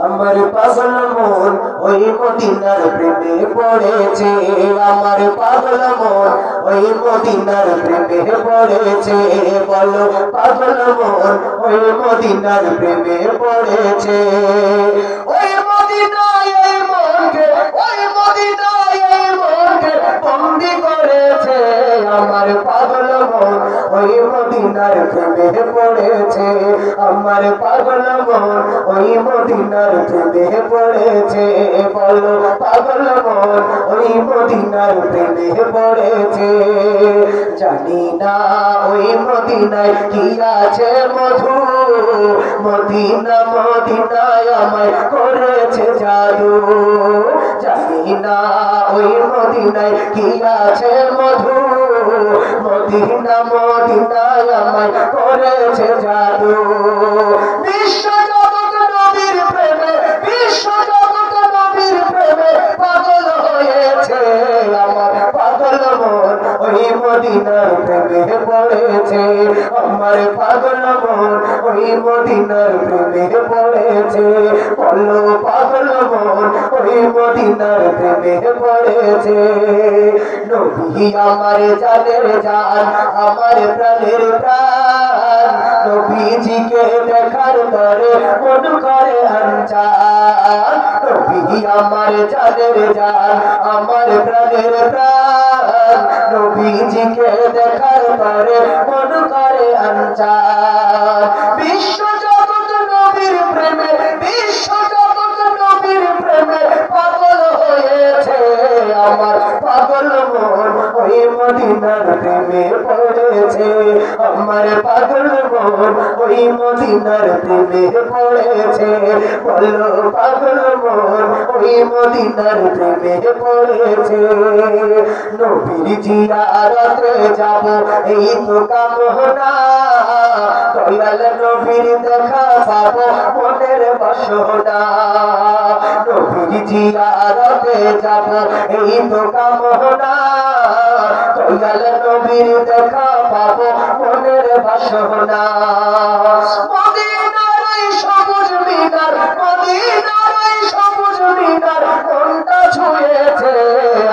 আমার পাগল মন ওই মদিনার প্রেমে পড়েছে, আমার পাগল মন ওই মদিনার প্রেমে পড়েছে। বলো পাগল মন ওই মদিনার প্রেমে পড়েছে। ওই মদিনায় এই মনকে, ওই মদিনায় এই মনকে বন্দি করেছে। আমার পাগল মন ওই মদিনার প্রেমে পড়েছে, আমার পাগল মন ওই মদিনার প্রেমে পড়েছে। বলো পাগল মন ওই মদিনার প্রেমে পড়েছে। জানি না ওই মদিনায় কি আছে মধু, মদিনা মদিনায় আমায় করেছে জাদু। জানি না ওই মদিনায় কি আছে মধু, মদিনা মদিনায় আমায় করেছে জাদু। বিশ্ব জগৎ নবীর প্রেমে, বিশ্ব জগৎ নবীর প্রেমে পাগল হয়েছে। আমার পাগল মন ওই মদিনার প্রেমে পড়েছে, আমার পাগল মন ওই মদিনার প্রেমে পড়েছে। বলো পাগল মন ওই মদিনার প্রেমে পড়েছে। নবী আমার জানের জান, আমার প্রাণের প্রাণ, নবীজিকে দেখার পরে মন করে আনচান। নবী আমার জানের জান, আমার প্রাণের প্রাণ, নবীজিকে দেখার পরে মন করে আনচান। বিশ্ব জগৎ নবীর প্রেমে, বিশ্ব জগৎ নবীর প্রেমে পাগল হয়েছে। আমার পাগল মন ওই মদিনার প্রেমে পড়েছে, আমার পাগল মন ওই মদিনার প্রেমে পড়েছে। বলো পাগল মন ওই মদিনার প্রেমে পড়েছে। নবীর জিয়ারতে যাব এই তো কামনা, দয়াল নবীর দেখা পাবো মনের বাসনা। নবীর জিয়ারতে যাব এই তো কামনা, দয়াল নবীর দেখা পাবো মনের বাসনা। মদিনার ওই সবুজ মিনার, মদিনার ওই সবুজ মিনার কোনটা ছুঁয়েছে।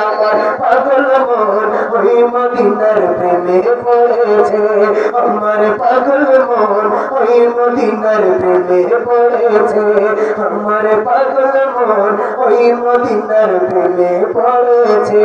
আমার পাগল মন ওই মদিনার প্রেমে পড়েছে, আমার পাগল মন ওই মদিনার প্রেমে পড়েছে, আমার পাগল মন ওই মদিনার প্রেমে পড়েছে।